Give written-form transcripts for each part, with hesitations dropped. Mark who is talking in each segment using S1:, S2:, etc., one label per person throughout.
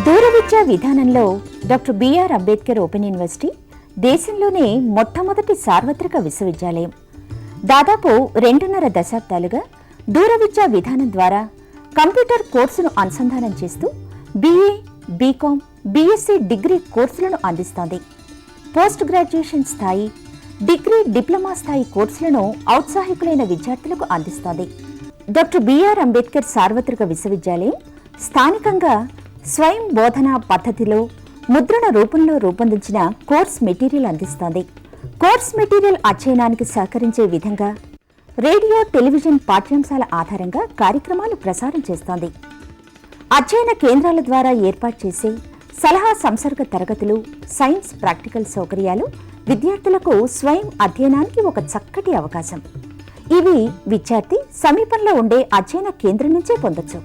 S1: దూర విద్యా విధానంలో Doctor B R Ambedkar Open University దేశంలోనే మొట్టమొదటి సార్వత్రిక విశ్వవిద్యాలయం. దాదాపు 2.5 దశాబ్దాలుగా దూర విద్యా విధానం ద్వారా కంప్యూటర్ కోర్సును అనుసంధానం చేస్తూ BA, BCom, BSc డిగ్రీ కోర్సులను అందిస్తోంది. పోస్ట్ గ్రాడ్యుయేషన్ స్థాయి, డిగ్రీ, డిప్లొమా స్థాయి కోర్సులను ఔత్సాహికులైన విద్యార్థులకు అందిస్తోంది. డాక్టర్ బిఆర్ అంబేద్కర్ సార్వత్రిక విశ్వవిద్యాలయం స్థానికంగా స్వయం బోధనా పద్ధతిలో ముద్రణ రూపంలో రూపొందించిన కోర్స్ మెటీరియల్ అందిస్తోంది. కోర్స్ మెటీరియల్ అధ్యయనానికి సహకరించే విధంగా రేడియో, టెలివిజన్ పాఠ్యాంశాల ఆధారంగా కార్యక్రమాలు ప్రసారం చేస్తోంది. అధ్యయన కేంద్రాల ద్వారా ఏర్పాటు చేసే సలహా సంసర్గ తరగతులు, సైన్స్ ప్రాక్టికల్ సౌకర్యాలు విద్యార్థులకు స్వయం అధ్యయనానికి ఒక చక్కటి అవకాశం. ఇవి విద్యార్థి సమీపంలో ఉండే అధ్యయన కేంద్రం నుంచే పొందొచ్చు.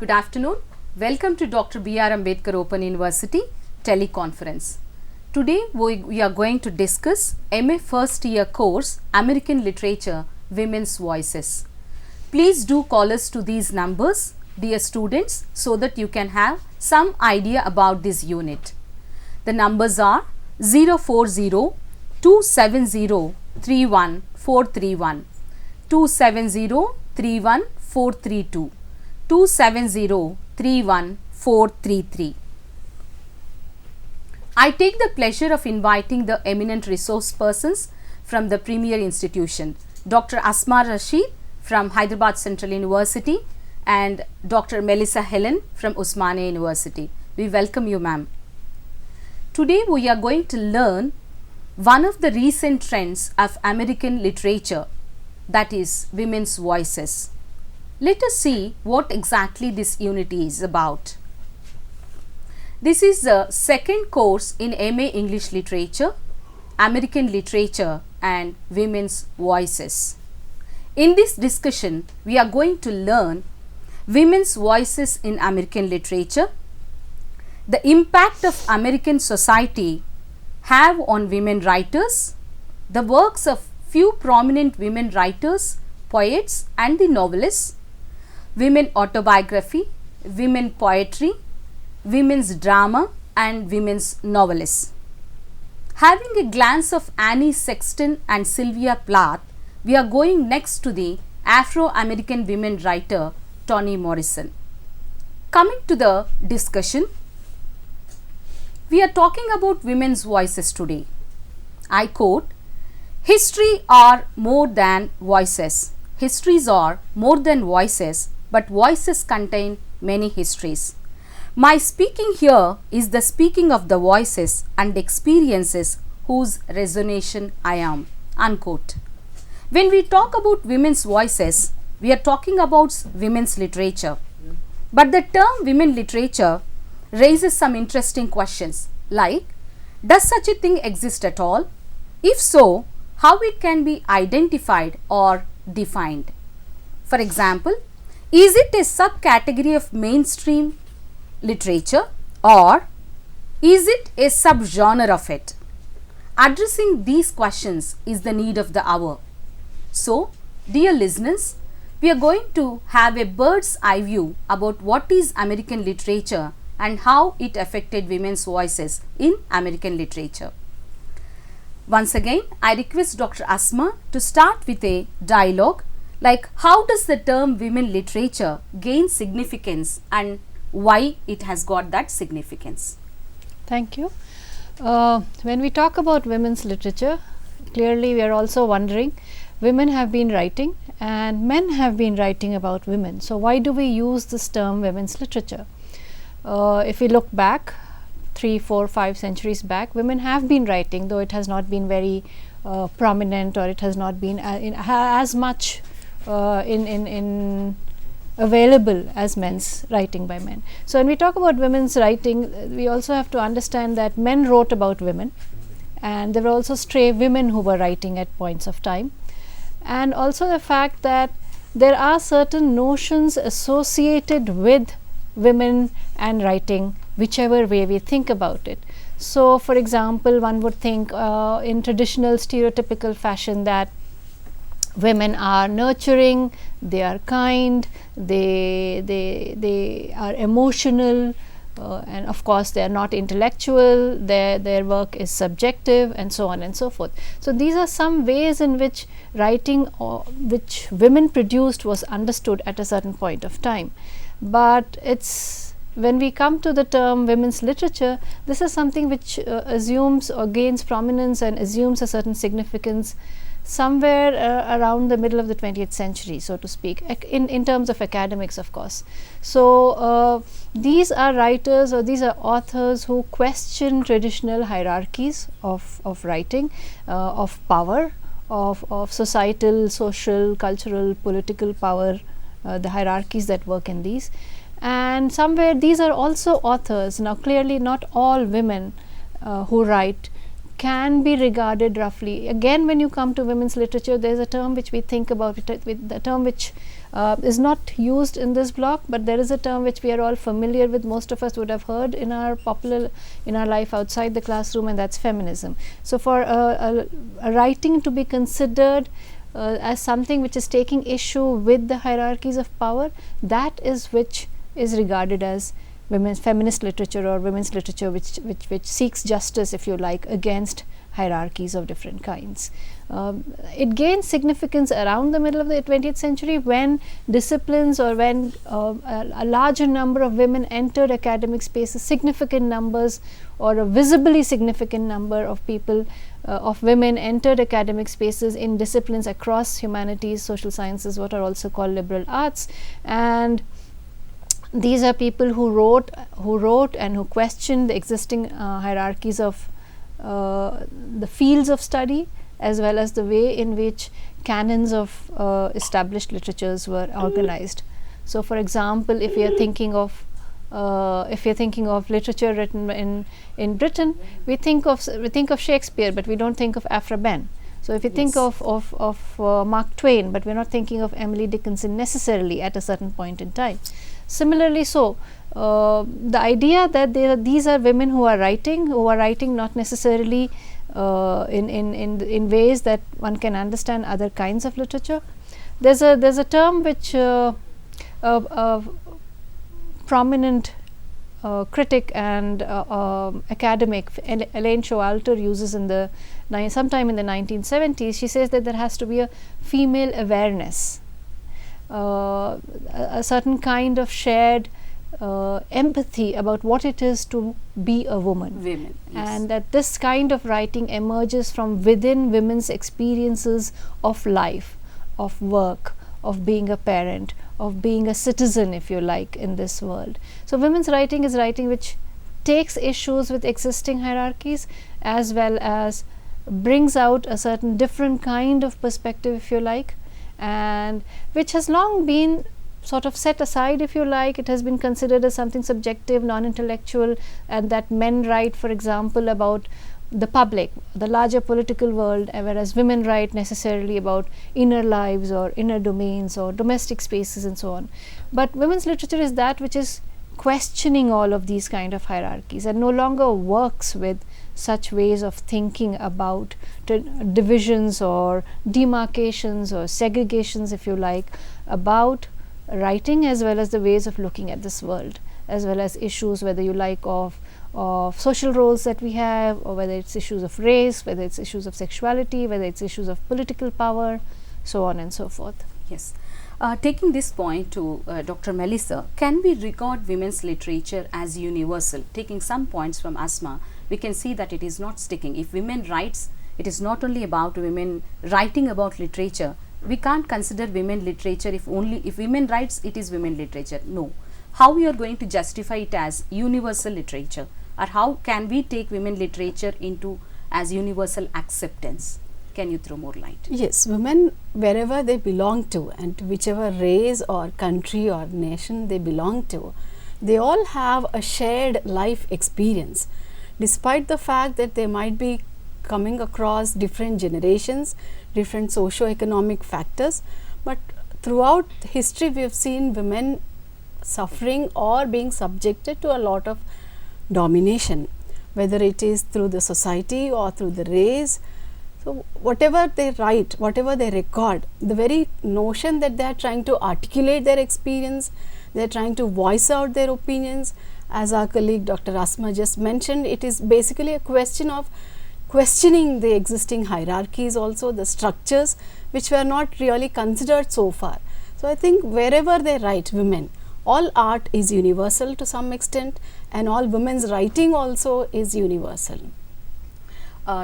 S2: Good afternoon. Welcome to Dr. B.R. Ambedkar Open University teleconference. Today we are going to discuss MA first year course American Literature Women's Voices. Please do call us to these numbers, dear students, so that you can have some idea about this unit. The numbers are 040 270 31431, 270 31432, 270-31433. I take the pleasure of inviting the eminent resource persons from the premier institution, Dr.Asma Rasheed from Hyderabad Central University and Dr. Melissa Helen from Osmania University. We welcome you, ma'am. Today we are going to learn one of the recent trends of American literature, that is women's voices. Let us see what exactly this unit is about. This is the second course in MA English Literature, American Literature and Women's Voices. In this discussion, we are going to learn women's voices in American literature, the impact of American society have on women writers, the works of few prominent women writers, poets and the novelists, women autobiography, women poetry, women's drama and women's novelists. Having a glance of Annie Sexton and Sylvia Plath, we are going next to the Afro-American women writer Toni Morrison. Coming to the discussion, we are talking about women's voices today. I quote, "History are more than voices. Histories are more than voices, but voices contain many histories. My speaking here is the speaking of the voices and experiences whose resonation I am." Unquote. When we talk about women's voices, we are talking about women's literature. But the term women literature raises some interesting questions like, does such a thing exist at all? If so, how it can be identified or defined? For example, is it a subcategory of mainstream literature or is it a subgenre of it? Addressing these questions is the need of the hour. So, dear listeners, we are going to have a bird's eye view about what is American literature and how it affected women's voices in American literature. Once again, I request Dr. Asma to start with a dialogue like how does the term women literature gain significance and why it has got that significance.
S3: Thank you. When we talk about women's literature, clearly we are also wondering, women have been writing and men have been writing about women. So why do we use this term women's literature? If we look back 3, 4, 5 centuries back, women have been writing, though it has not been very prominent, or it has not been as much in available as men's writing by men. So when we talk about women's writing, we also have to understand that men wrote about women, and there were also stray women who were writing at points of time, and also the fact that there are certain notions associated with women and writing, whichever way we think about it. So for example, one would think in traditional stereotypical fashion that women are nurturing, they are kind, they are emotional, and of course they are not intellectual, their work is subjective, and so on and so forth. So these are some ways in which writing which women produced was understood at a certain point of time. But it's when we come to the term women's literature, this is something which assumes or gains prominence and assumes a certain significance somewhere around the middle of the 20th century, so to speak, in terms of academics, of course. So these are writers, or these are authors who question traditional hierarchies of writing, of power, of societal, social, cultural, political power, the hierarchies that work in these. And somewhere these are also authors. Now clearly not all women who write can be regarded roughly. Again, when you come to women's literature, there is a term which we think about, with the term which is not used in this block, but there is a term which we are all familiar with, most of us would have heard in our life outside the classroom, and that's feminism. So for a writing to be considered as something which is taking issue with the hierarchies of power, that is which is regarded as women's feminist literature, or women's literature which seeks justice, if you like, against hierarchies of different kinds. It gains significance around the middle of the 20th century when disciplines, or when a larger number of women entered academic spaces, significant numbers, or a visibly significant number of people, of women entered academic spaces in disciplines across humanities, social sciences, what are also called liberal arts. And these are people who wrote and who questioned the existing hierarchies of the fields of study, as well as the way in which canons of established literatures were organized. So for example, if we are thinking of literature written in Britain, we think of Shakespeare, but we don't think of Aphra Behn. So if you think of Mark Twain, but we're not thinking of Emily Dickinson necessarily at a certain point in time. Similarly, so the idea that these are women who are writing not necessarily in ways that one can understand other kinds of literature. There's a term which a prominent critic and academic, Elaine Showalter, uses sometime in the 1970s. She says that there has to be a female awareness, a certain kind of shared empathy about what it is to be a woman.
S2: Yes.
S3: And that this kind of writing emerges from within women's experiences of life, of work, of being a parent, of being a citizen, if you like, in this world. So women's writing is writing which takes issues with existing hierarchies, as well as brings out a certain different kind of perspective, if you like, and which has long been sort of set aside, if you like. It has been considered as something subjective, non-intellectual, and that men write, for example, about the public, the larger political world, whereas women write necessarily about inner lives or inner domains or domestic spaces and so on. But women's literature is that which is questioning all of these kind of hierarchies, and no longer works with such ways of thinking about divisions or demarcations or segregations, if you like, about writing, as well as the ways of looking at this world, as well as issues, whether you like, of social roles that we have, or whether it's issues of race, whether it's issues of sexuality, whether it's issues of political power, so on and so forth.
S2: Yes. Taking this point to Dr. Melissa, can we regard women's literature as universal? Taking some points from Asma, we can see that it is not sticking. If women writes, it is not only about women writing about literature. We can't consider women literature if women writes, it is women literature. No. How we are going to justify it as universal literature, or how can we take women literature into as universal acceptance? Can you throw more light?
S4: Yes, women wherever they belong to and to whichever race or country or nation they belong to, they all have a shared life experience. Despite the fact that they might be coming across different generations, different socio-economic factors, but throughout history we have seen women suffering or being subjected to a lot of domination, whether it is through the society or through the race. So whatever they write, whatever they record, the very notion that they are trying to articulate their experience, they are trying to voice out their opinions, as our colleague Dr. Asma just mentioned, it is basically a question of questioning the existing hierarchies, also the structures which were not really considered so far. So I think wherever they write, women, all art is universal to some extent, and all women's writing also is universal.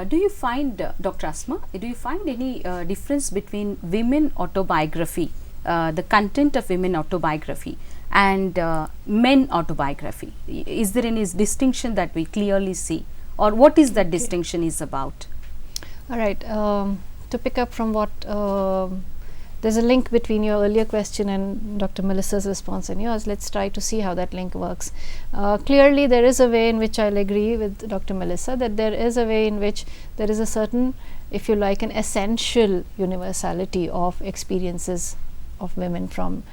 S2: Do you find, Dr. Asma, do you find any difference between women autobiography, the content of women autobiography, and men autobiography? Is there any distinction that we clearly see, or what is that distinction is about?
S3: All right, to pick up from what there's a link between your earlier question and Dr. Melissa's response and yours. Let's try to see how that link works. Clearly there is a way in which I'll agree with Dr. Melissa that there is a way in which there is a certain, if you like, an essential universality of experiences of women from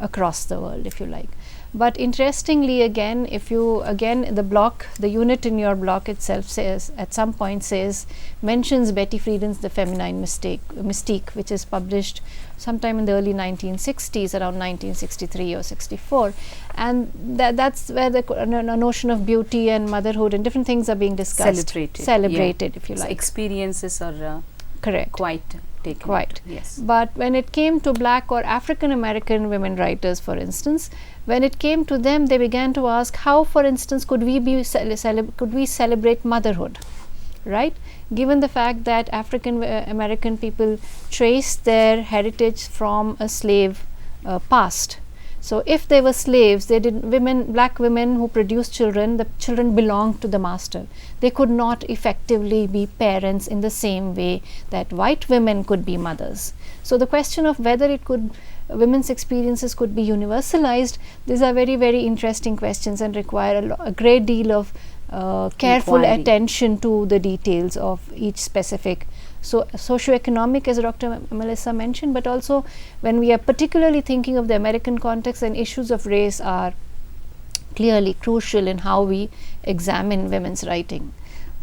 S3: across the world, if you like. But interestingly, again, if you the block, the unit in your block itself says, at some point says, mentions Betty Friedan's The Feminine Mystique, which is published sometime in the early 1960s, around 1963 or 64, and that's where the notion of beauty and motherhood and different things are being discussed, celebrated, if you like.
S2: So experiences are
S3: correct,
S2: quite taken.
S3: Quite.
S2: Yes.
S3: But when it came to Black or African American women writers, for instance, when it came to them, they began to ask how, for instance, could we celebrate motherhood, right? Given the fact that African American people trace their heritage from a slave past. So if they were slaves, they black women who produced children, the children belonged to the master. They could not effectively be parents in the same way that white women could be mothers. So the question of whether women's experiences could be universalized, these are very, very interesting questions and require a great deal of careful
S2: inquiry,
S3: attention to the details of each specific socioeconomic, as Dr. Melissa mentioned, but also when we are particularly thinking of the American context, and issues of race are clearly crucial in how we examine women's writing.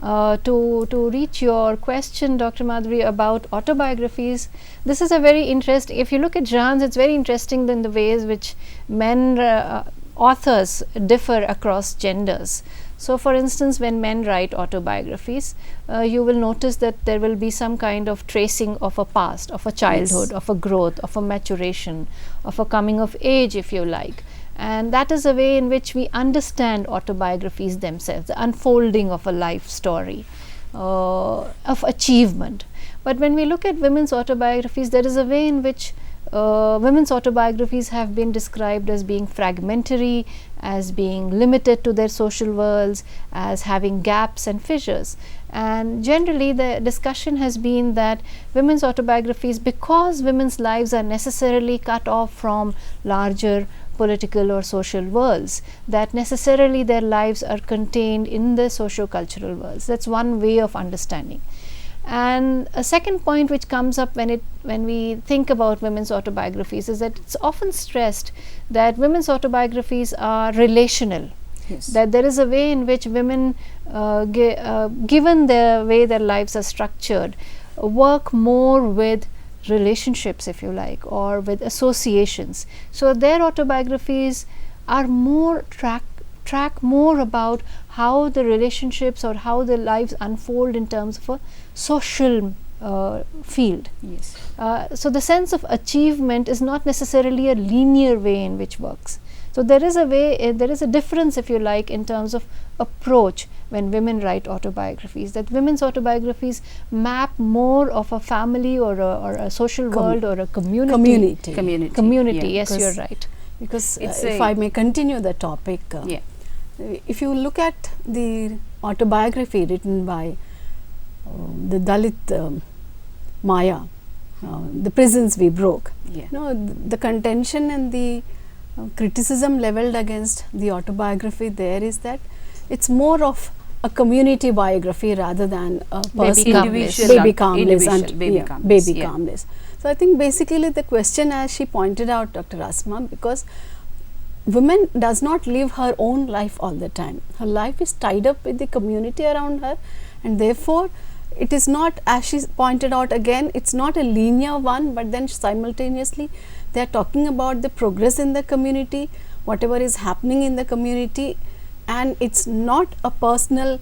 S3: To reach your question, Dr. Madhuri, about autobiographies, this is a very interesting, if you look at genres, it's very interesting in the ways which men authors differ across genders. So for instance, when men write autobiographies, you will notice that there will be some kind of tracing of a past, of a childhood, of a growth, of a maturation, of a coming of age, if you like. And that is a way in which we understand autobiographies themselves, the unfolding of a life story, of achievement. But when we look at women's autobiographies, there is a way in which women's autobiographies have been described as being fragmentary, as being limited to their social worlds, as having gaps and fissures. And generally the discussion has been that women's autobiographies, because women's lives are necessarily cut off from larger political or social worlds, that necessarily their lives are contained in the socio-cultural worlds. That's one way of understanding. And a second point which comes up when we think about women's autobiographies is that it's often stressed that women's autobiographies are relational.
S2: Yes.
S3: That there is a way in which women, given the way their lives are structured, work more with relationships, if you like, or with associations. So their autobiographies are more track more about how the relationships or how the lives unfold in terms of a social field.
S2: Yes.
S3: So the sense of achievement is not necessarily a linear way in which works. So there is a way, there is a difference, if you like, in terms of approach when women write autobiographies, that women's autobiographies map more of a family or a social world or a community.
S2: Community.
S3: Yes, you're right.
S4: Because if I may continue the topic, if you look at the autobiography written by the Dalit Maya, the prisons we broke.
S2: Yeah.
S4: The contention and the criticism leveled against the autobiography there is that it's more of a community biography rather than a personal
S2: Individual,
S4: baby calmness
S2: yeah.
S4: calmness. So I think basically the question, as she pointed out, Dr. Asma, because women does not live her own life all the time. Her life is tied up with the community around her, and therefore it is not, as she pointed out again, it's not a linear one, but then simultaneously they are talking about the progress in the community, whatever is happening in the community, and it's not a personal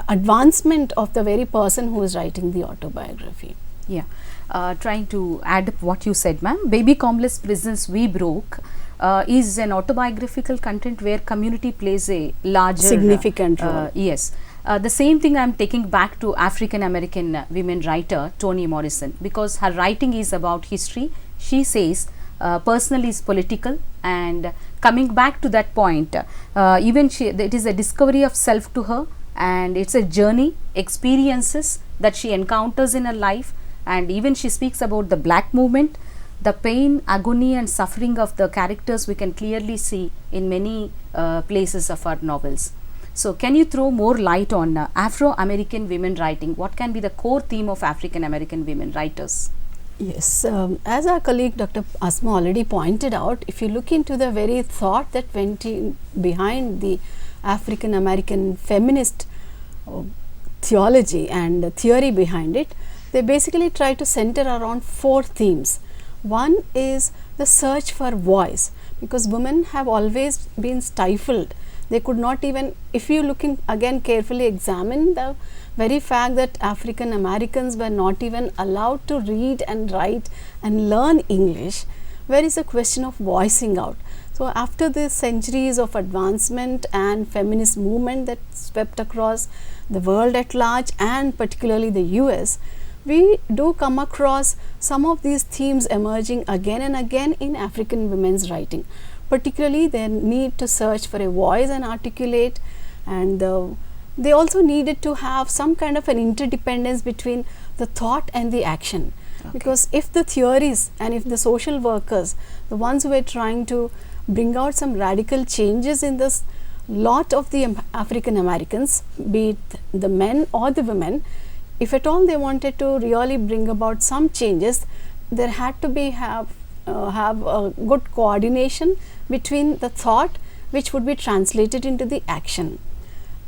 S4: advancement of the very person who is writing the autobiography.
S2: Yeah. Trying to add up what you said, ma'am, Baby Comless Prisons We Broke is an autobiographical content where community plays a larger
S4: significant role.
S2: Yes. The same thing I am taking back to African American women writer Toni Morrison, because her writing is about history. She says personal is political, and coming back to that point, even it is a discovery of self to her, and it's a journey, experiences that she encounters in her life. And even she speaks about the black movement, the pain, agony and suffering of the characters we can clearly see in many places of her novels. So can you throw more light on Afro-American women writing? What can be the core theme of African American women writers?
S4: Yes, as our colleague Dr. Asma already pointed out, if you look into the very thought that went in behind the African American feminist theology and the theory behind it, they basically try to center around 4 themes. One is the search for voice, because women have always been stifled. They could not even, if you looking again carefully examine the very fact that African Americans were not even allowed to read and write and learn English, where is a question of voicing out. So after the centuries of advancement and feminist movement that swept across the world at large and particularly the US, we do come across some of these themes emerging again and again in African women's writing, particularly their need to search for a voice and articulate, and they also needed to have some kind of an interdependence between the thought and the action. Okay. Because if the theories and if the social workers, the ones who were trying to bring out some radical changes in this lot of the African Americans, be it the men or the women, if at all they wanted to really bring about some changes, there had to be have a good coordination between the thought which would be translated into the action.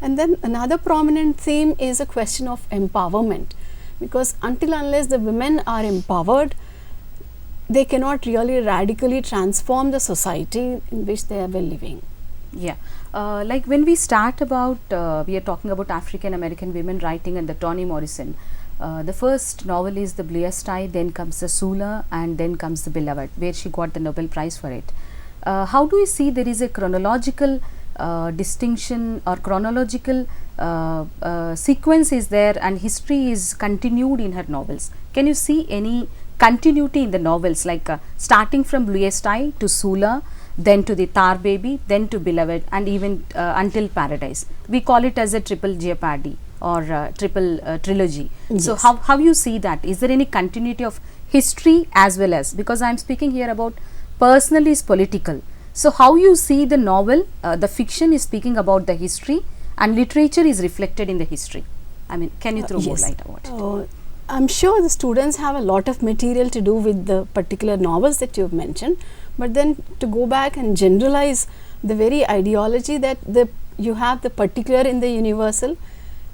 S4: And then another prominent theme is a question of empowerment, because until unless the women are empowered, they cannot really radically transform the society in which they are living.
S2: Yeah, like when we start about, we are talking about African American women writing and the Toni Morrison. The first novel is The Bluest Eye, then comes The Sula, and then comes The Beloved, where she got the Nobel Prize for it. How do you see there is a chronological distinction or chronological sequence is there, and history is continued in her novels? Can you see any continuity in the novels, like starting from Bluest Eye to Sula, then to the Tar Baby, then to Beloved, and even until Paradise? We call it as a triple jeopardy or triple trilogy. Yes. So how you see that? Is there any continuity of history as well as, because I am speaking here about personal is political. So how you see the novel, the fiction is speaking about the history and literature is reflected in the history? I mean, can you throw more light about it?
S4: I'm sure the students have a lot of material to do with the particular novels that you have mentioned, but then to go back and generalize the very ideology that you have the particular in the universal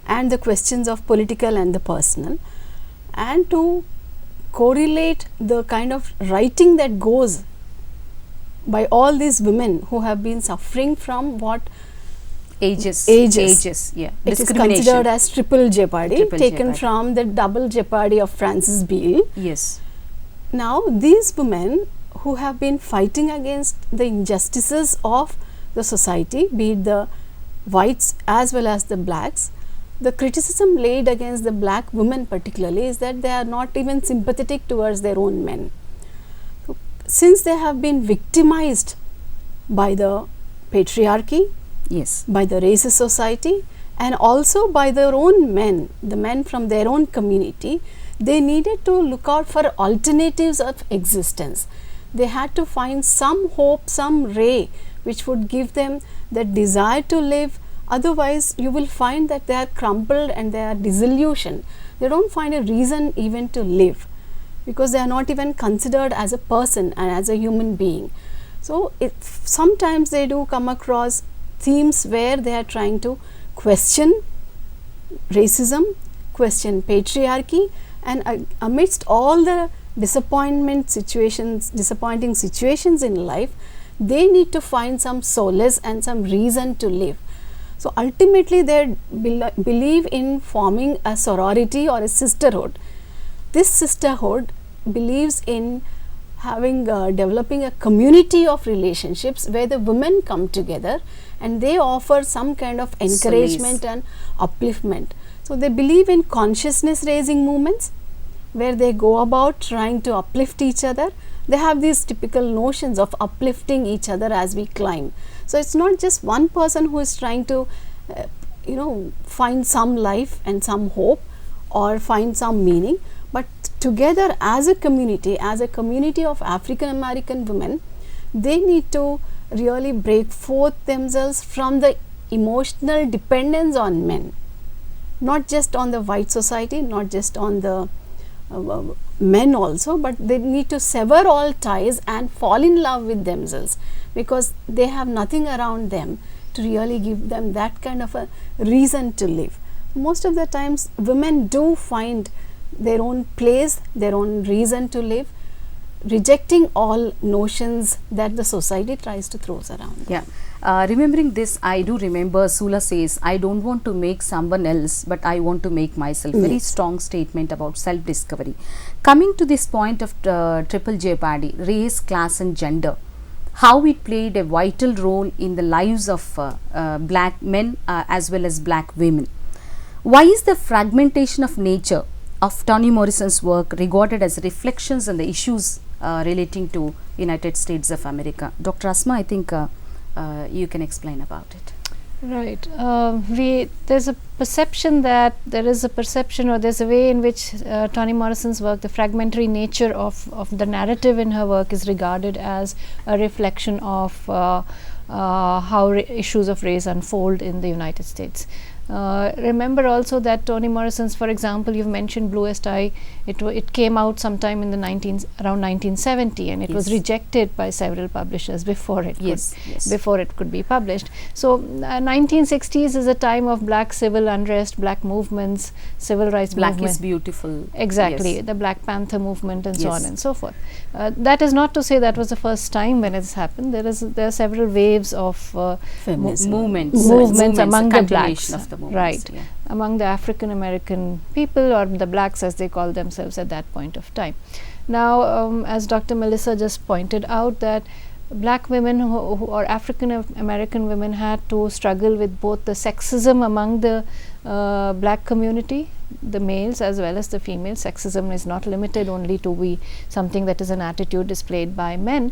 S4: and the questions of political and the personal, and to correlate the kind of writing that goes by all these women who have been suffering from what ages,
S2: yeah.
S4: It is considered as triple jeopardy, taken from the double jeopardy of Francis Beale.
S2: Yes.
S4: Now these women who have been fighting against the injustices of the society, be it the whites as well as the blacks, the criticism laid against the black women particularly is that they are not even sympathetic towards their own men. So, since they have been victimized by the patriarchy,
S2: yes,
S4: by the racist society, and also by their own men, the men from their own community, they needed to look out for alternatives of existence. They had to find some hope, some ray which would give them the desire to live. Otherwise, you will find that they are crumpled and they are disillusioned. They don't find a reason even to live, because they are not even considered as a person and as a human being. So, sometimes they do come across themes where they are trying to question racism, question patriarchy, and amidst all the disappointing situations in life, they need to find some solace and some reason to live. So, ultimately they believe in forming a sorority or a sisterhood. This sisterhood believes in developing a community of relationships where the women come together and they offer some kind of encouragement and upliftment. So, they believe in consciousness raising movements where they go about trying to uplift each other. They have these typical notions of uplifting each other as we climb. So, it is not just one person who is trying to find some life and some hope or find some meaning, but together as a community of African American women, they need to really break forth themselves from the emotional dependence on men, not just on the white society, not just on the men also, but they need to sever all ties and fall in love with themselves, because they have nothing around them to really give them that kind of a reason to live. Most of the times women do find their own place, their own reason to live, rejecting all notions that the society tries to throw around.
S2: Yeah. Remembering this, I do remember Sula says, I don't want to make someone else, but I want to make myself. Very strong statement about self-discovery. Coming to this point of triple jeopardy, race, class and gender, how it played a vital role in the lives of black men as well as black women. Why is the fragmentation of nature of Toni Morrison's work regarded as reflections on the issues relating to United States of America? Dr. Asma, I think you can explain about it.
S3: Right. There's a perception that there is a perception, or there's a way in which Toni Morrison's work, the fragmentary nature of the narrative in her work is regarded as a reflection of how issues of race unfold in the United States. Remember also that Toni Morrison's, for example, you've mentioned Bluest Eye, it came out sometime in the around 1970, and it was rejected by several publishers before it could be published. So 1960s is a time of black civil unrest, black movements, civil rights movement.
S2: Black is beautiful.
S3: Exactly, the Black Panther movement and so on and so forth. That is not to say that was the first time when it's happened. There are several waves of movements among the blacks. Right, among the African American people, or the blacks as they call themselves at that point of time. Now, as Dr. Melissa just pointed out, that black women or African American women had to struggle with both the sexism among the black community, the males as well as the females. Sexism is not limited only to be something that is an attitude displayed by men.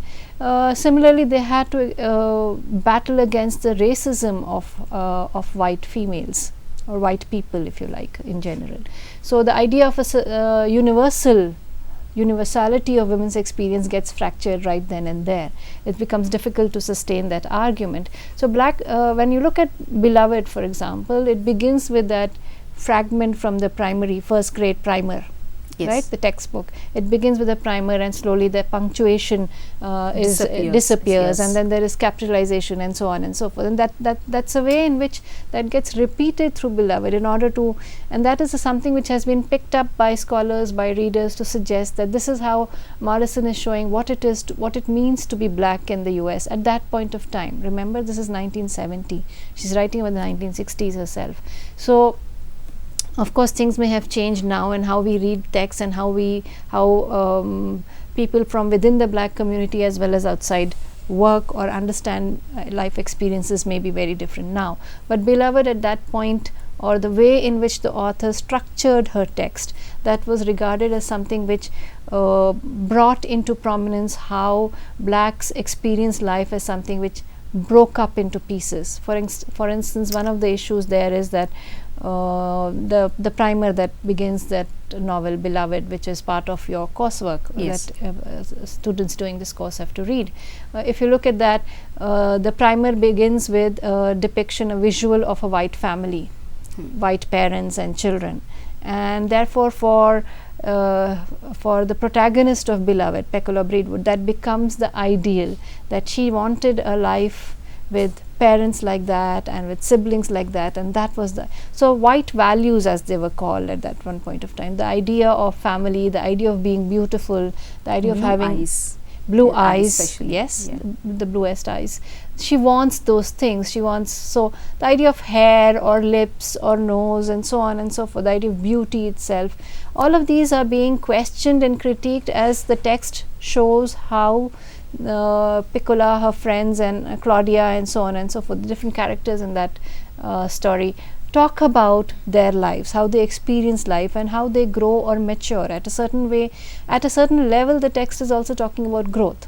S3: Similarly, they had to battle against the racism of white females, or white people, if you like, in general. So the idea of a universality of women's experience gets fractured right then and there. It becomes difficult to sustain that argument. So when you look at Beloved, for example, it begins with that fragment from the first grade primer. Right, the textbook. It begins with a primer, and slowly the punctuation disappears, and then there is capitalization and so on and so forth. And that's a way in which that gets repeated through Beloved in order to, and that is something which has been picked up by scholars, by readers, to suggest that this is how Morrison is showing what it means to be black in the US at that point of time. Remember, this is 1970. She's writing about the 1960s herself. So of course, things may have changed now, and how we read text and how people from within the black community as well as outside work or understand life experiences may be very different now. But Beloved at that point, or the way in which the author structured her text, that was regarded as something which brought into prominence how blacks experience life as something which broke up into pieces. For instance, one of the issues there is that the primer that begins that novel Beloved, which is part of your coursework
S2: Yes.
S3: that students doing this course have to read. If you look at that, the primer begins with a depiction, a visual of a white family, white parents and children, and therefore for the protagonist of Beloved, Pecola Breedwood, that becomes the ideal, that she wanted a life with parents like that and with siblings like that, and that was the so white values, as they were called at that one point of time, the idea of family, the idea of being beautiful, the idea of having
S2: eyes.
S3: blue
S2: Yeah, eyes
S3: eyes,
S2: especially.
S3: yes,
S2: Yeah.
S3: the bluest eyes. She wants those things. She wants, so the idea of hair or lips or nose and so on and so forth, the idea of beauty itself, all of these are being questioned and critiqued as the text shows how Piccola, her friends, and Claudia and so on and so forth, the different characters in that story talk about their lives, how they experience life and how they grow or mature at a certain way. At a certain level, the text is also talking about growth.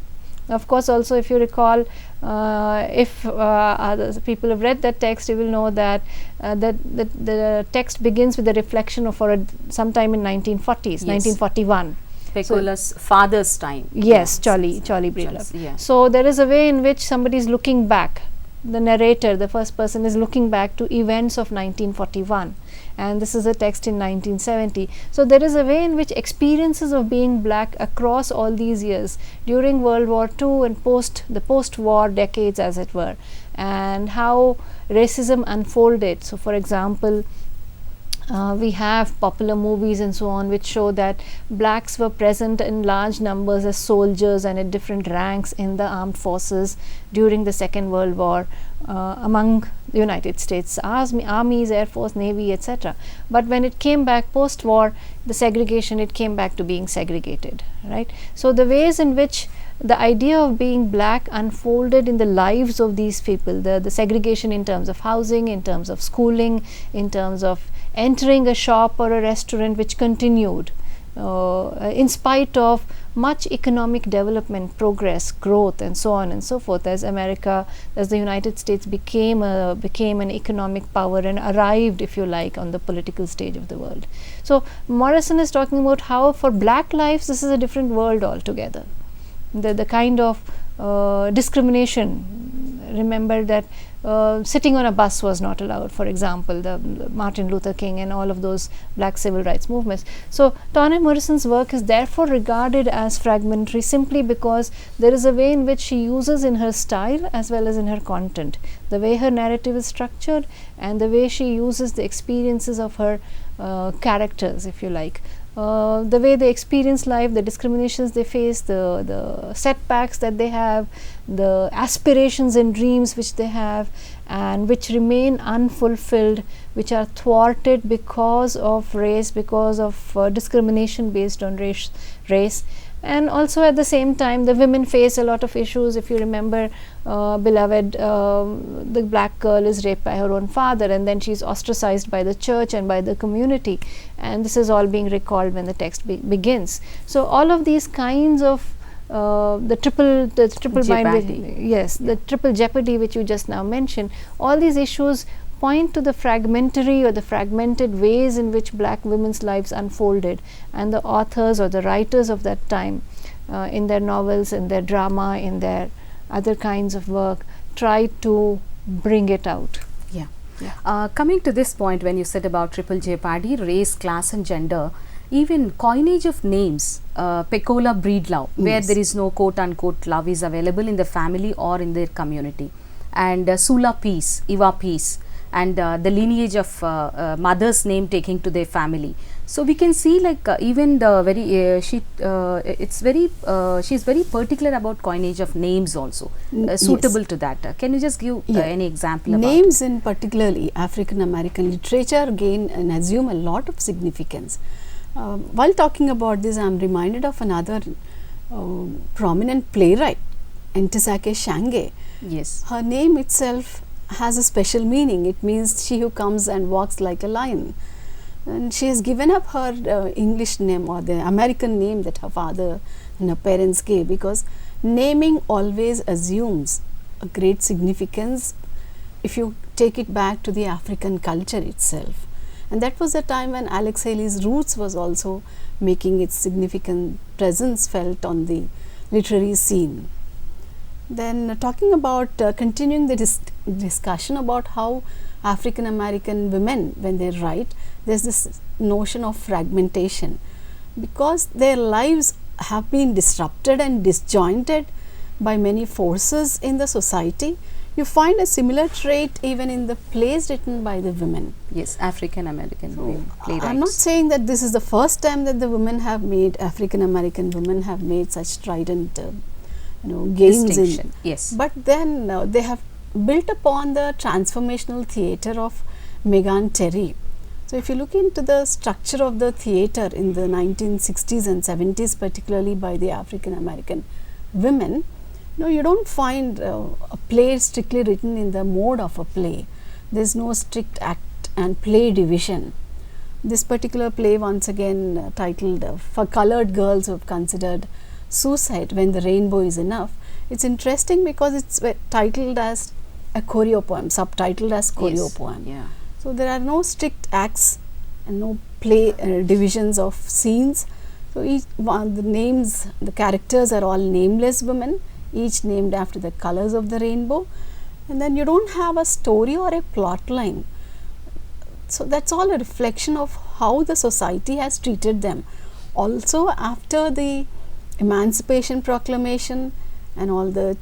S3: Of course, also if you recall, if other people have read that text, you will know that the text begins with a reflection of sometime in 1940s, 1941.
S2: Pecola's father's time.
S3: Yes,
S2: Yeah.
S3: Charlie Breedlove.
S2: Yeah.
S3: So there is a way in which somebody is looking back. The narrator, the first person, is looking back to events of 1941, and this is a text in 1970. So there is a way in which experiences of being black across all these years during World War II and the post-war decades, as it were, and how racism unfolded. So for example, we have popular movies and so on which show that blacks were present in large numbers as soldiers and at different ranks in the armed forces during the Second World War among the United States armies, Air Force, Navy, etc. But when it came back post-war, the segregation, it came back to being segregated, right? So the ways in which the idea of being black unfolded in the lives of these people, the segregation in terms of housing, in terms of schooling, in terms of entering a shop or a restaurant, which continued in spite of much economic development, progress, growth, and so on and so forth, as the United States became an economic power and arrived, if you like, on the political stage of the world. So Morrison is talking about how for black lives this is a different world altogether. The kind of discrimination, remember that sitting on a bus was not allowed, for example, the Martin Luther King and all of those black civil rights movements. So Toni Morrison's work is therefore regarded as fragmentary simply because there is a way in which she uses in her style as well as in her content, the way her narrative is structured and the way she uses the experiences of her characters, if you like. The way they experience life, the discriminations they face, the setbacks that they have, the aspirations and dreams which they have and which remain unfulfilled, which are thwarted because of race, because of discrimination based on race. And also at the same time the women face a lot of issues. If you remember Beloved, the black girl is raped by her own father and then she is ostracized by the church and by the community, and this is all being recalled when the text begins. So all of these kinds of the triple
S2: Jeopardy.
S3: yes, the triple jeopardy which you just now mentioned, all these issues point to the fragmentary or the fragmented ways in which black women's lives unfolded, and the authors or the writers of that time in their novels, in their drama, in their other kinds of work tried to bring it out.
S2: Yeah. Coming to this point, when you said about triple jeopardy, race, class and gender, even coinage of names, Pecola Breedlove, where there is no quote unquote love is available in the family or in their community, and Sula Peace, Eva Peace, and the lineage of mother's name taking to their family. So we can see like even the very she's very particular about coinage of names also, suitable to that. Can you just give any example about
S4: names in particularly African American literature gain and assume a lot of significance. While talking about this, I am reminded of another prominent playwright, Ntozake Shange.
S2: Yes.
S4: Her name itself has a special meaning. It means she who comes and walks like a lion. And she has given up her English name or the American name that her father and her parents gave, because naming always assumes a great significance if you take it back to the African culture itself. And that was the time when Alex Haley's Roots was also making its significant presence felt on the literary scene. Then talking about continuing the discussion about how African American women, when they write, there's this notion of fragmentation, because their lives have been disrupted and disjointed by many forces in the society. You find a similar trait even in the plays written by the women.
S2: Yes, African American playwrights.
S4: I'm not saying that this is the first time that the women have made, African American women have made such strident gains
S2: Distinction,
S4: in,
S2: yes.
S4: but then they have built upon the transformational theatre of Megan Terry. So if you look into the structure of the theatre in the 1960s and 70s, particularly by the African American women, you don't find a play strictly written in the mode of a play. There's no strict act and play division. This particular play, once again titled For Colored Girls Who Have Considered Suicide When the Rainbow Is Enough, it's interesting because it's titled as a choreo poem, subtitled as choreo
S2: Yes,
S4: poem.
S2: yeah.
S4: So there are no strict acts and no play divisions of scenes. So each one, the names, the characters are all nameless women, each named after the colors of the rainbow, and then you don't have a story or a plot line. So that's all a reflection of how the society has treated them. Also, after the Emancipation Proclamation and all the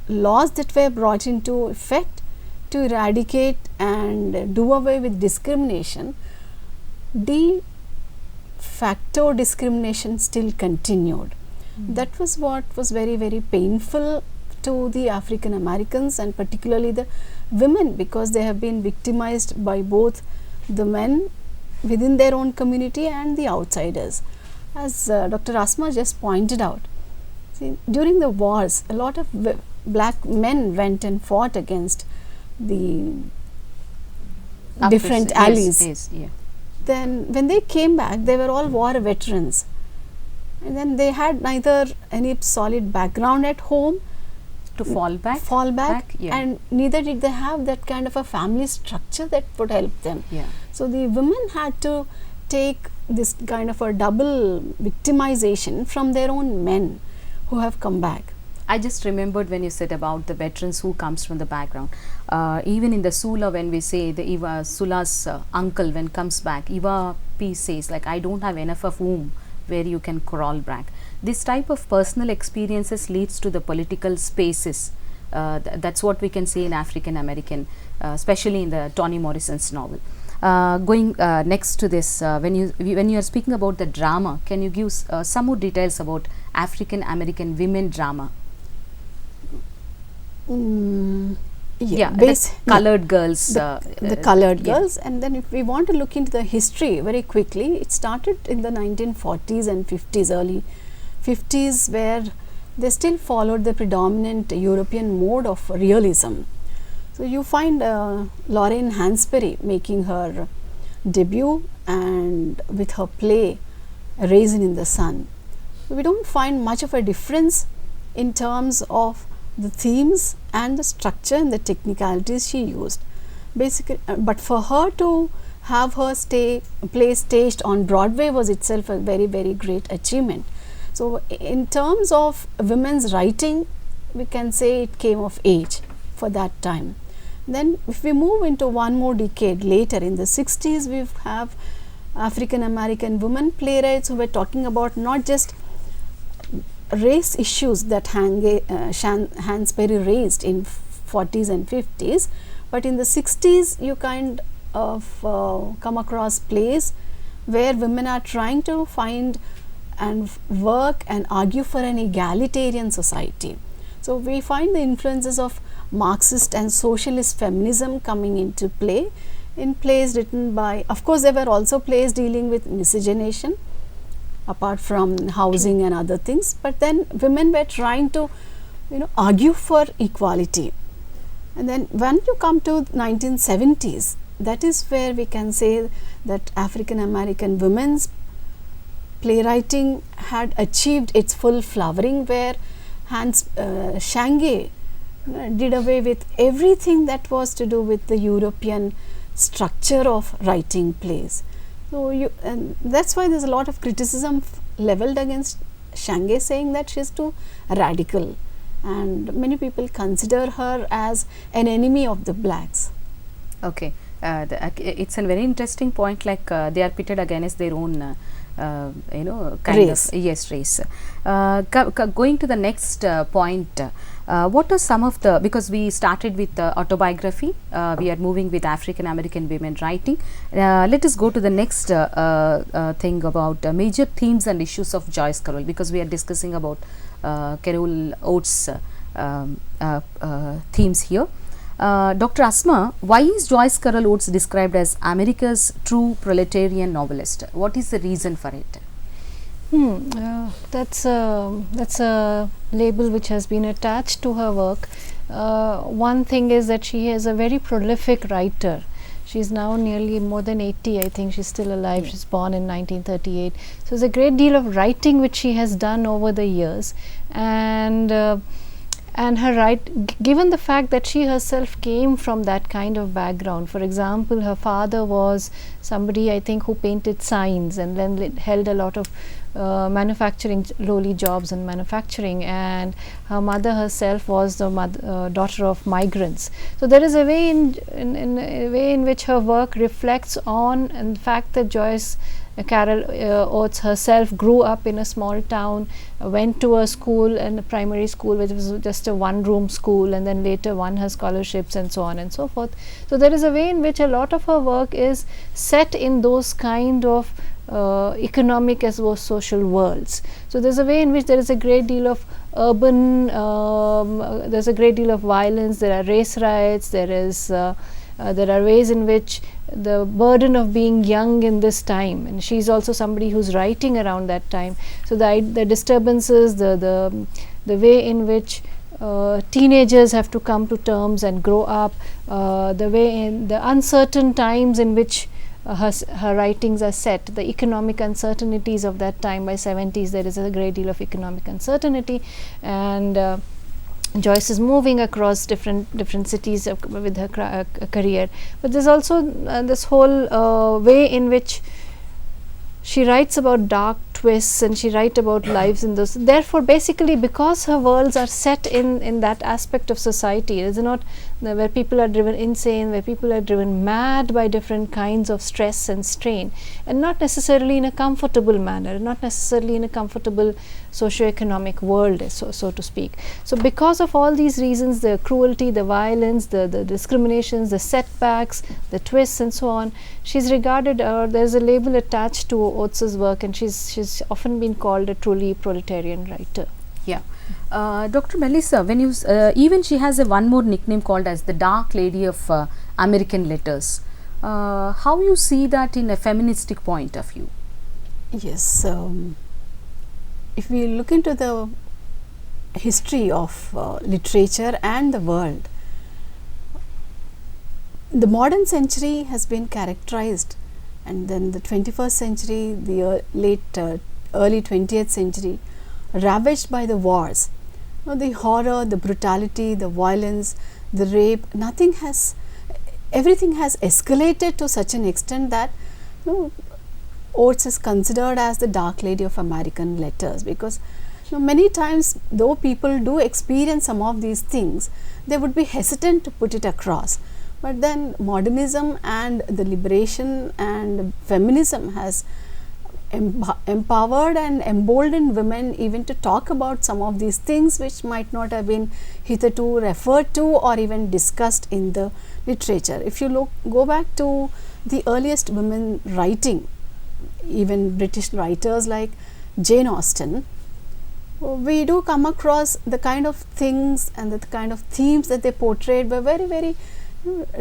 S4: laws that were brought into effect to eradicate and do away with discrimination, de facto discrimination still continued. That was what was very, very painful to the African Americans and particularly the women, because they have been victimized by both the men within their own community and the outsiders. As Dr. Asma just pointed out, see, during the wars, a lot of black men went and fought against the different allies.
S2: Yes, yeah.
S4: Then when they came back, they were all war veterans, and then they had neither any solid background at home
S2: To fall back. Yeah.
S4: and neither did they have that kind of a family structure that would help them.
S2: Yeah.
S4: So the women had to take this kind of a double victimization from their own men who have come back.
S2: I just remembered when you said about the veterans who comes from the background. Even in the Sula, when we say the Eva Sula's uncle when comes back, Eva P says like, I don't have enough of womb where you can crawl back. This type of personal experiences leads to the political spaces. That's what we can say in African American, especially in the Toni Morrison's novel. Going next to this, when you are speaking about the drama, can you give some more details about African American women drama? The colored girls.
S4: The colored girls, and then if we want to look into the history very quickly, it started in the 1940s and 50s, early 50s, where they still followed the predominant European mode of realism. So you find Lorraine Hansberry making her debut and with her play A Raisin in the Sun. So we don't find much of a difference in terms of the themes and the structure and the technicalities she used. Basically, but for her to have her play staged on Broadway was itself a very, very great achievement. So in terms of women's writing, we can say it came of age for that time. Then if we move into one more decade later, in the 60s, we have African American women playwrights who were talking about not just race issues that Hansberry raised in 40s and 50s, but in the 60s you kind of come across plays where women are trying to find and work and argue for an egalitarian society. So we find the influences of Marxist and socialist feminism coming into play in plays written by, of course there were also plays dealing with miscegenation apart from housing and other things, but then women were trying to argue for equality. And then when you come to 1970s, that is where we can say that African American women's playwriting had achieved its full flowering, where Shange did away with everything that was to do with the European structure of writing plays. So and that's why there's a lot of criticism leveled against Shange, saying that she's too radical, and many people consider her as an enemy of the blacks.
S2: Okay, it's a very interesting point. Like they are pitted against their own, kind
S4: Race.
S2: of race. Going to the next point. What are some of the, because we started with autobiography, we are moving with African American women writing. Let us go to the next thing about major themes and issues of Joyce Carol, because we are discussing about Carol Oates' themes here. Dr. Asma, why is Joyce Carol Oates described as America's true proletarian novelist? What is the reason for it?
S3: That's a label which has been attached to her work. One thing is that she is a very prolific writer. She's now nearly more than 80, I think she's still alive. She's born in 1938. So there's a great deal of writing which she has done over the years, and her given the fact that she herself came from that kind of background. For example, her father was somebody, I think, who painted signs and then held a lot of manufacturing, lowly jobs in manufacturing, and her mother herself was the daughter of migrants. So there is a way in which her work reflects on, and the fact that Joyce Carol Oates herself grew up in a small town, went to a school, and a primary school which was just a one-room school, and then later won her scholarships and so on and so forth. So there is a way in which a lot of her work is set in those kind of economic as well as social worlds. So there's a way in which there is a great deal of urban, there's a great deal of violence, there are race riots, there are ways in which the burden of being young in this time, and she's also somebody who's writing around that time. So the disturbances, the way in which teenagers have to come to terms and grow up, the way in the uncertain times in which her writings are set, the economic uncertainties of that time. By 70s there is a great deal of economic uncertainty, and Joyce is moving across different cities with her career. But there's also this whole way in which she writes about dark twists, and she writes about lives in those. Therefore, basically, because her worlds are set in that aspect of society, it is not where people are driven insane, where people are driven mad by different kinds of stress and strain, and not necessarily in a comfortable manner, not necessarily in a comfortable socio-economic world, so to speak. So because of all these reasons, the cruelty, the violence, the discriminations, the setbacks, the twists and so on, she's regarded, there's a label attached to Oates's work, and she's often been called a truly proletarian writer.
S2: Yeah. Dr. Melissa, when you even she has one more nickname called as the Dark Lady of American Letters. How you see that in a feministic point of view?
S4: Yes, if we look into the history of literature and the world, the modern century has been characterized, and then the 21st century, the early 20th century, ravaged by the wars. The horror, the brutality, the violence, the rape, everything has escalated to such an extent that Oates is considered as the Dark Lady of American Letters, because many times, though people do experience some of these things, they would be hesitant to put it across. But then modernism and the liberation and feminism has empowered and emboldened women even to talk about some of these things which might not have been hitherto referred to or even discussed in the literature. If you go back to the earliest women writing, even British writers like Jane Austen, we do come across the kind of things and the kind of themes that they portrayed were very, very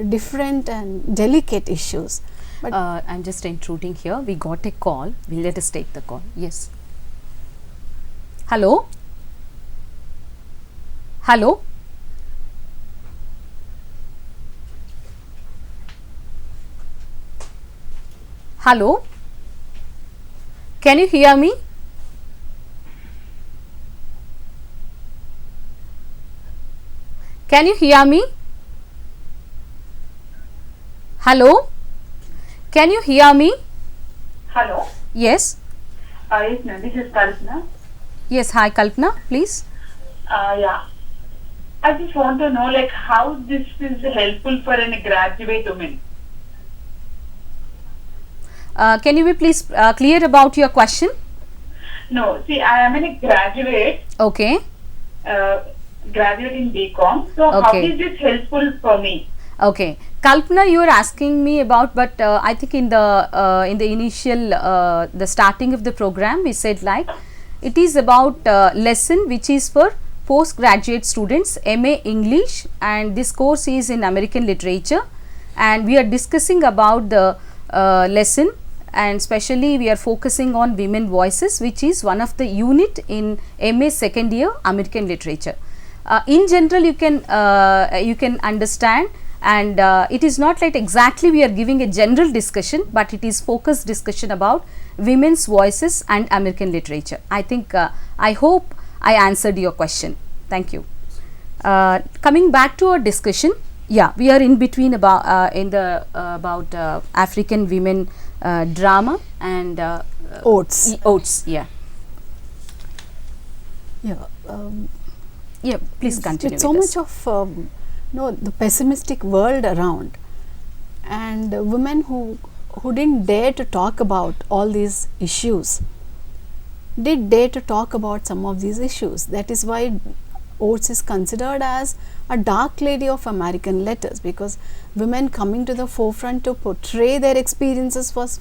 S4: different and delicate issues. But
S2: I'm just intruding here. We got a call. Let us take the call. Yes. Hello? Hello? Hello? Can you hear me? Can you hear me? Hello? Can you hear me?
S5: Hello.
S2: Yes.
S5: Yes, ma'am. This is Kalpana.
S2: Yes, hi Kalpana, please.
S5: Yeah. I just want to know, like, how this is helpful for a graduate woman.
S2: Can you be please clear about your question?
S5: No, see, I am a graduate,
S2: Okay.
S5: graduate in BCom. So, how
S2: Okay.
S5: is this helpful for me?
S2: Okay, Kalpana, you are asking me about, but I think in the initial the starting of the program, we said like it is about lesson which is for postgraduate students, MA English, and this course is in American literature, and we are discussing about the lesson, and especially we are focusing on women voices, which is one of the unit in MA second year American literature. In general, you can understand, and it is not like exactly we are giving a general discussion, but it is focused discussion about women's voices and American literature. I think I hope I answered your question. Thank you. Coming back to our discussion, yeah, we are in between about about African women drama and
S4: Oats.
S2: oats. Yeah,
S4: Yeah.
S2: yeah. Please continue.
S4: With so
S2: with
S4: much
S2: us.
S4: of the pessimistic world around, and women who didn't dare to talk about all these issues did dare to talk about some of these issues. That is why Oates is considered as a dark lady of American letters, because women coming to the forefront to portray their experiences was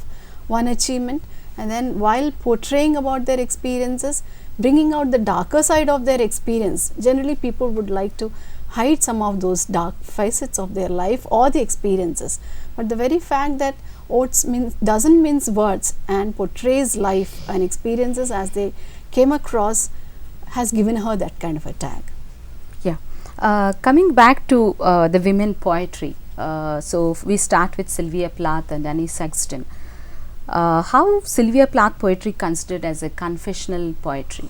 S4: one achievement, and then while portraying about their experiences, bringing out the darker side of their experience. Generally, people would like to hide some of those dark facets of their life or the experiences, but the very fact that Oates doesn't mince words and portrays life and experiences as they came across has given her that kind of a tag.
S2: Yeah. Coming back to the women poetry, so we start with Sylvia Plath and Annie Sexton. How Sylvia Plath poetry considered as a confessional poetry?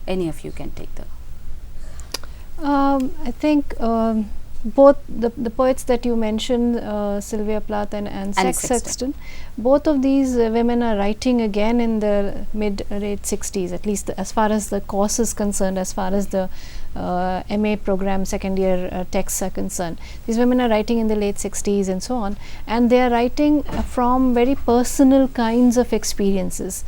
S2: Any of you can take the.
S3: I think both the poets that you mentioned, Sylvia Plath and Anne Sexton, both of these women are writing again in the mid-late 60s, at least as far as the course is concerned, as far as the MA program second year texts are concerned. These women are writing in the late 60s and so on, and they are writing from very personal kinds of experiences.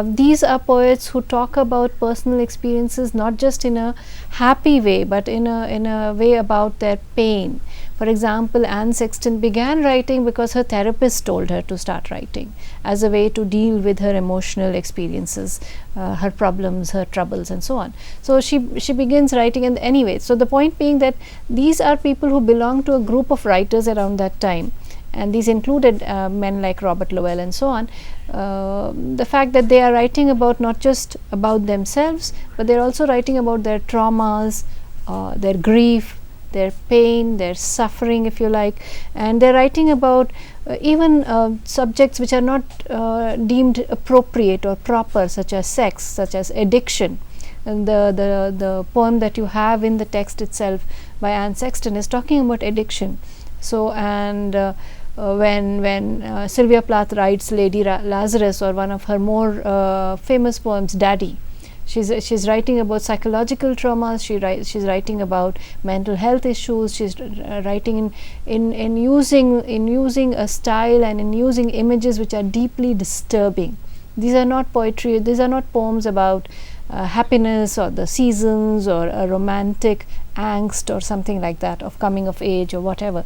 S3: These are poets who talk about personal experiences not just in a happy way, but in a way about their pain. For example, Anne Sexton began writing because her therapist told her to start writing as a way to deal with her emotional experiences, her problems, her troubles and so on. So she begins writing, and anyway, so the point being that these are people who belong to a group of writers around that time, and these included men like Robert Lowell and so on. The fact that they are writing about not just about themselves, but they are also writing about their traumas, their grief, their pain, their suffering, if you like, and they are writing about even subjects which are not deemed appropriate or proper, such as sex, such as addiction. And the poem that you have in the text itself by Anne Sexton is talking about addiction. So, and when Sylvia Plath writes Lady Lazarus, or one of her more famous poems, Daddy, she's writing about psychological traumas. She's writing about mental health issues. She's writing in using a style and in using images which are deeply disturbing. These are not poetry. These are not poems about happiness or the seasons or a romantic angst or something like that of coming of age or whatever.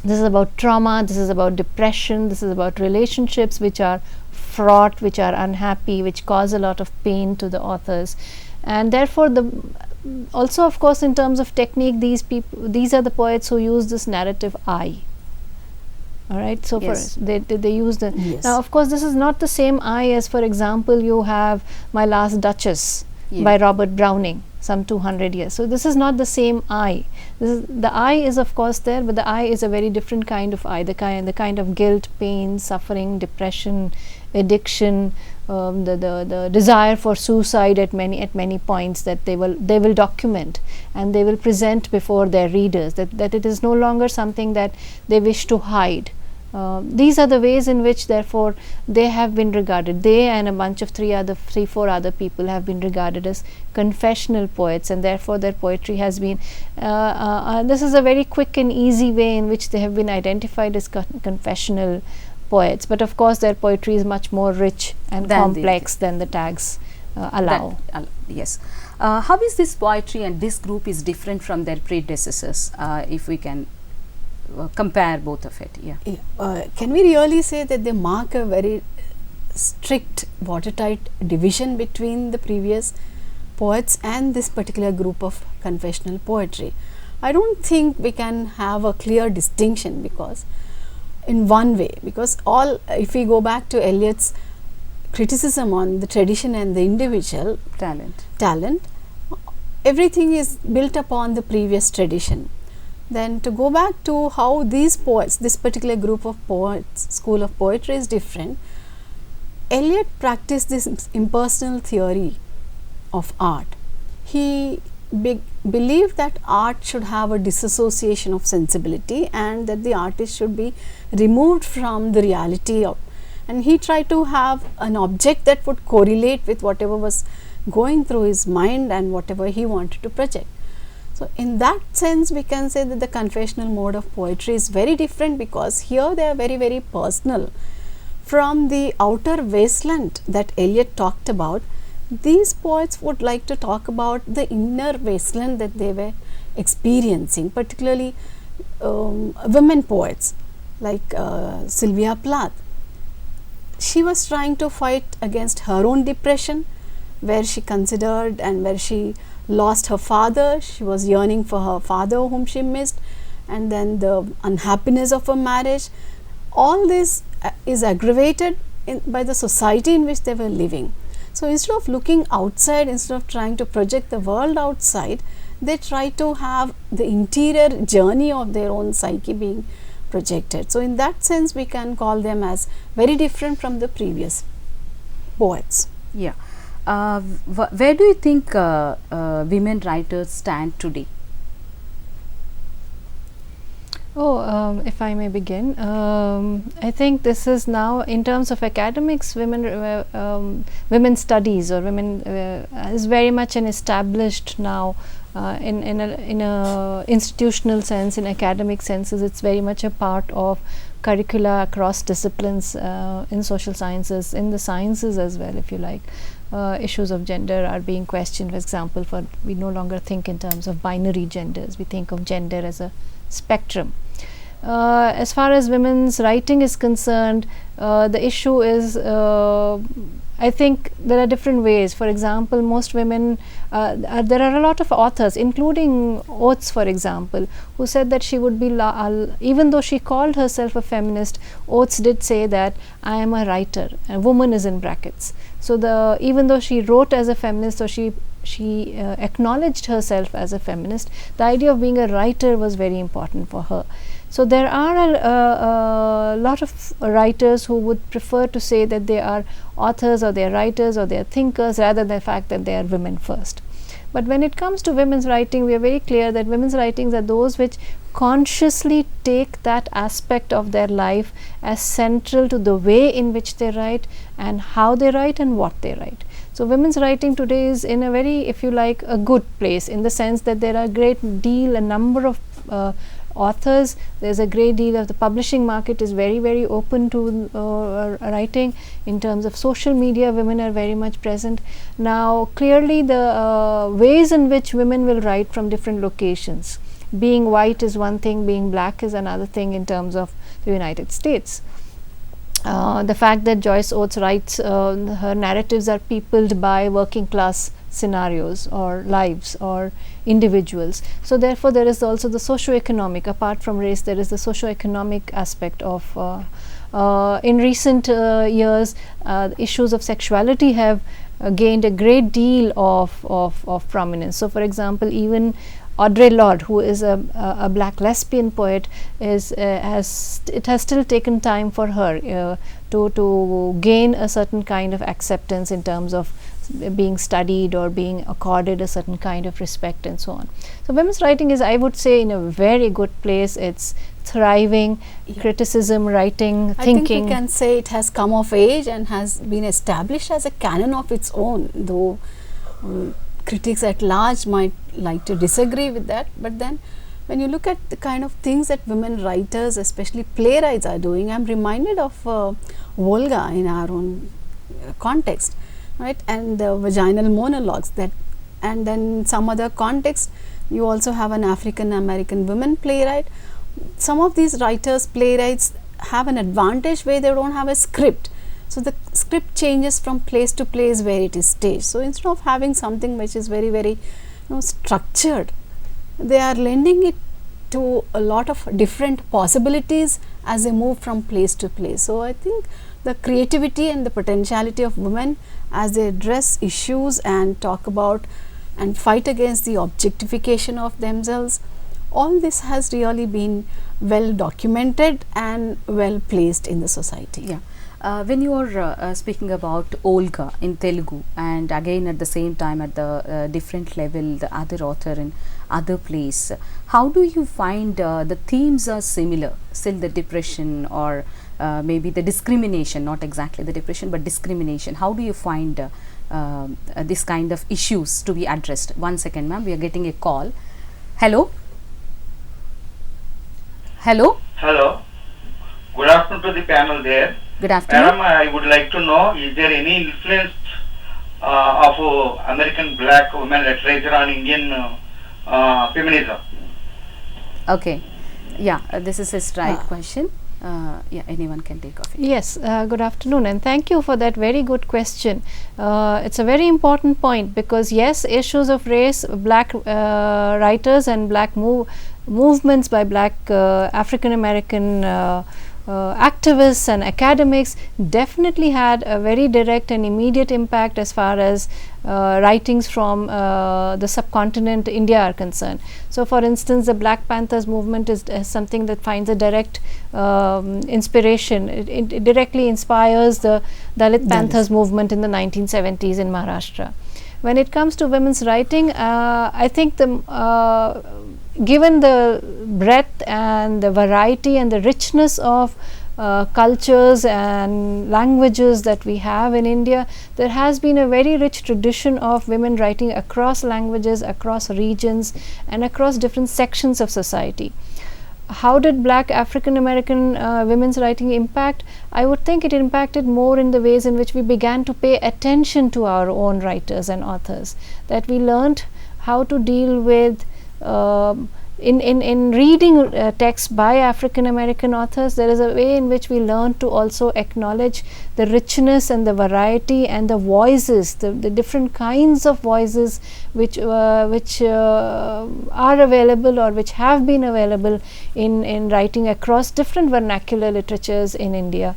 S3: This is about trauma, this is about depression, this is about relationships which are fraught, which are unhappy, which cause a lot of pain to the authors. And therefore, also of course in terms of technique, these are the poets who use this narrative I. Alright, so
S2: Yes.
S3: they use the
S4: Yes.
S3: now of course this is not the same I as, for example, you have My Last Duchess by Robert Browning, some 200 years. So this is not the same I. The I is of course there, but the I is a very different kind of I, the kind of guilt, pain, suffering, depression, addiction, the desire for suicide at many points, that they will document and they will present before their readers, that it is no longer something that they wish to hide. These are the ways in which, therefore, they have been regarded. They and a bunch of four other people have been regarded as confessional poets, and therefore their poetry has been. This is a very quick and easy way in which they have been identified as confessional poets. But of course, their poetry is much more rich and complex than the tags allow.
S2: Yes. How is this poetry and this group is different from their predecessors? If we can compare both of it,
S4: can we really say that they mark a very strict, watertight division between the previous poets and this particular group of confessional poetry? I don't think we can have a clear distinction, because in one way, because if we go back to Eliot's criticism on the tradition and the individual talent, everything is built upon the previous tradition. Then to go back to how these poets, this particular group of poets, school of poetry is different, Eliot practiced this impersonal theory of art. He believed that art should have a disassociation of sensibility, and that the artist should be removed from the reality of, and he tried to have an object that would correlate with whatever was going through his mind and whatever he wanted to project. So in that sense, we can say that the confessional mode of poetry is very different, because here they are very, very personal. From the outer wasteland that Eliot talked about, these poets would like to talk about the inner wasteland that they were experiencing, particularly women poets like Sylvia Plath. She was trying to fight against her own depression, where she considered and where she lost her father. She was yearning for her father whom she missed, and then the unhappiness of her marriage. All this is aggravated by the society in which they were living. So instead of looking outside, instead of trying to project the world outside, they try to have the interior journey of their own psyche being projected. So in that sense, we can call them as very different from the previous poets.
S2: Yeah. Where do you think women writers stand today?
S3: If I may begin, I think this is now, in terms of academics, women studies or women is very much an established now in a institutional sense, in academic senses. It's very much a part of curricula across disciplines in social sciences, in the sciences as well, if you like. Issues of gender are being questioned. For example, we no longer think in terms of binary genders. We think of gender as a spectrum. As far as women's writing is concerned, the issue is, I think there are different ways. For example, most women, there are a lot of authors, including Oates, for example, who said that she would be, even though she called herself a feminist, Oates did say that I am a writer, and woman is in brackets. So even though she wrote as a feminist, or she acknowledged herself as a feminist, the idea of being a writer was very important for her. So there are a lot of writers who would prefer to say that they are authors, or they are writers, or they are thinkers, rather than the fact that they are women first. But when it comes to women's writing, we are very clear that women's writings are those which consciously take that aspect of their life as central to the way in which they write, and how they write, and what they write. So women's writing today is in a very, if you like, a good place, in the sense that there are a number of authors. There's a great deal of the publishing market is very, very open to writing. In terms of social media, women are very much present. Now clearly the ways in which women will write from different locations, being white is one thing, being black is another thing in terms of the United States. The fact that Joyce Oates writes, her narratives are peopled by working class scenarios or lives or individuals. So therefore there is also the socio-economic, apart from race, there is the socio-economic aspect of In recent years, issues of sexuality have gained a great deal of prominence. So, for example, even Audre Lorde, who is a black lesbian poet, it has still taken time for her to gain a certain kind of acceptance in terms of being studied or being accorded a certain kind of respect and so on. So, women's writing is, I would say, in a very good place. It's thriving. Criticism, writing, thinking.
S4: I think we can say it has come of age and has been established as a canon of its own, though critics at large might like to disagree with that. But then when you look at the kind of things that women writers, especially playwrights, are doing, I am reminded of Volga in our own context, right, and the vaginal monologues, that, and then some other context you also have an African American women playwright. Some of these writers, playwrights, have an advantage where they don't have a script. So, the script changes from place to place where it is staged. So, instead of having something which is very, very structured, they are lending it to a lot of different possibilities as they move from place to place. So, I think the creativity and the potentiality of women as they address issues and talk about and fight against the objectification of themselves, all this has really been well documented and well placed in the society.
S2: Yeah. When you are speaking about Olga in Telugu, and again at the same time at the different level, the other author in other place, how do you find the themes are similar? Still the depression, or maybe the discrimination, not exactly the depression but discrimination. How do you find this kind of issues to be addressed? 1 second, ma'am, we are getting a call. Hello? Hello?
S6: Hello. Good afternoon to the panel there.
S2: Good afternoon.
S6: Madam, I would like to know, is there any influence of American black women literature on Indian feminism?
S3: Okay.
S2: Yeah, this is a straight question. Yeah, anyone can take off it.
S3: Yes, good afternoon, and thank you for that very good question. It's a very important point, because yes, issues of race, black writers and black movements by black African American activists and academics definitely had a very direct and immediate impact as far as writings from the subcontinent India are concerned. So, for instance, the Black Panthers movement is something that finds a direct inspiration. It directly inspires the Dalit Panthers movement in the 1970s in Maharashtra. When it comes to women's writing, I think given the breadth and the variety and the richness of cultures and languages that we have in India, there has been a very rich tradition of women writing across languages, across regions and across different sections of society. How did black African American women's writing impact? I would think it impacted more in the ways in which we began to pay attention to our own writers and authors, that we learned how to deal with in reading texts by African American authors. There is a way in which we learn to also acknowledge the richness and the variety and the voices, the different kinds of voices which are available or which have been available in writing across different vernacular literatures in India.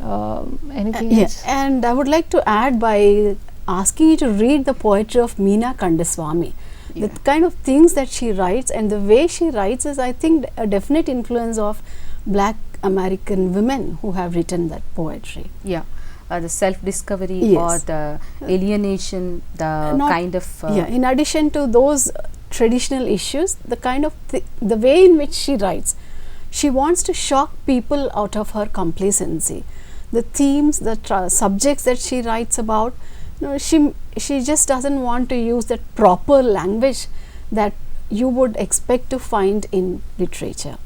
S3: Anything else?
S4: And I would like to add by asking you to read the poetry of Meena Kandaswamy. The kind of things that she writes and the way she writes is, I think, a definite influence of black American women who have written that poetry.
S2: Yeah, the self-discovery or the alienation, the kind of...
S4: in addition to those traditional issues, the kind of the way in which she writes, she wants to shock people out of her complacency. The themes, the subjects that she writes about, she just doesn't want to use that proper language that you would expect to find in literature.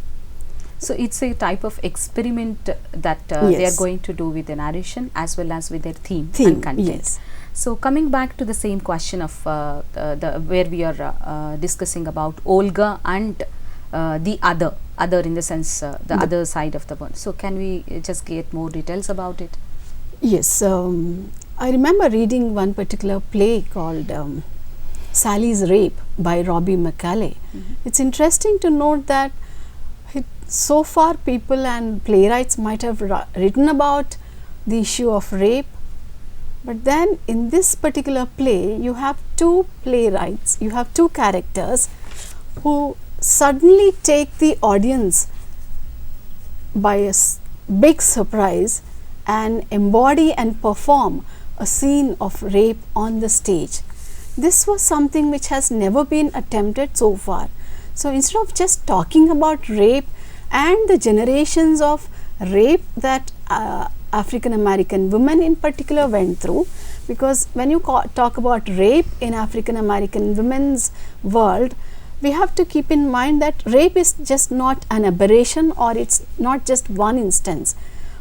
S2: So, it's a type of experiment that they are going to do with the narration as well as with their theme and content.
S4: Yes.
S2: So, coming back to the same question of where we are discussing about Olga and the other in the sense the other side of the world. So, can we just get more details about it?
S4: Yes. I remember reading one particular play called Sally's Rape by Robbie McCalley. It's interesting to note that so far people and playwrights might have written about the issue of rape, but then in this particular play you have two playwrights, you have two characters who suddenly take the audience by a big surprise and embody and perform a scene of rape on the stage. This was something which has never been attempted so far. So instead of just talking about rape and the generations of rape that African American women in particular went through, because when you talk about rape in African American women's world, we have to keep in mind that rape is just not an aberration, or it's not just one instance.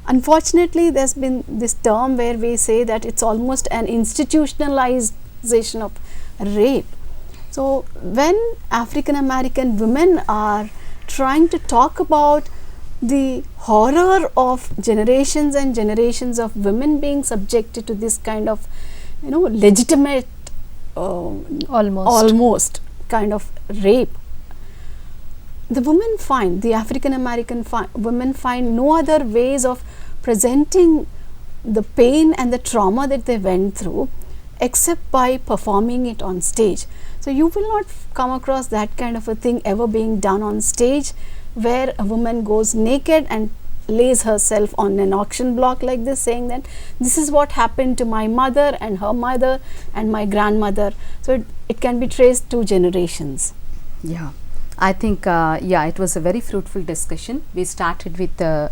S4: Unfortunately, there's been this term where we say that it's almost an institutionalization of rape. So when African American women are trying to talk about the horror of generations and generations of women being subjected to this kind of, legitimate almost kind of rape, the African American women find no other ways of presenting the pain and the trauma that they went through except by performing it on stage. So you will not come across that kind of a thing ever being done on stage, where a woman goes naked and lays herself on an auction block like this, saying that this is what happened to my mother and her mother and my grandmother. So it can be traced to generations.
S2: Yeah, I think it was a very fruitful discussion. We started with the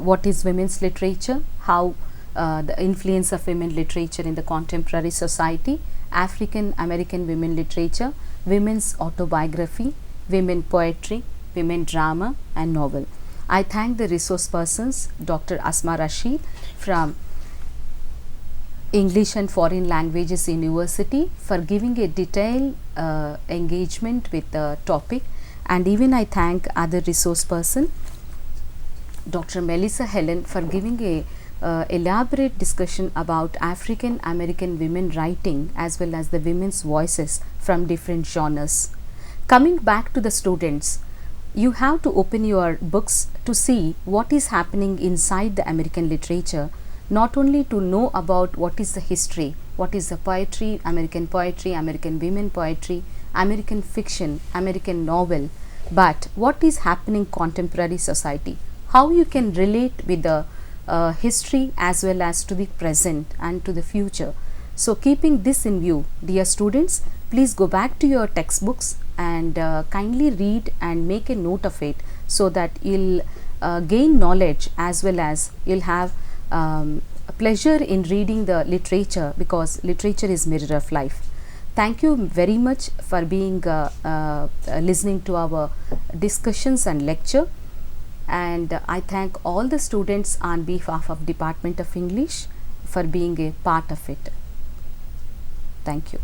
S2: what is women's literature, how the influence of women literature in the contemporary society, African American women literature, women's autobiography, women poetry, women drama and novel. I thank the resource persons, Dr.Asma Rasheed from English and Foreign Languages University, for giving a detailed engagement with the topic, and even I thank other resource person, Dr. Melissa Helen, for giving a elaborate discussion about African American women writing as well as the women's voices from different genres. Coming back to the students, you have to open your books to see what is happening inside the American literature, not only to know about what is the history, what is the poetry, American women poetry, American fiction, American novel, but what is happening contemporary society, how you can relate with the history as well as to the present and to the future. So keeping this in view, dear students, please go back to your textbooks and kindly read and make a note of it, so that you'll gain knowledge as well as you'll have a pleasure in reading the literature, because literature is mirror of life. Thank you very much for being listening to our discussions and lecture, and I thank all the students on behalf of Department of English for being a part of it. Thank you.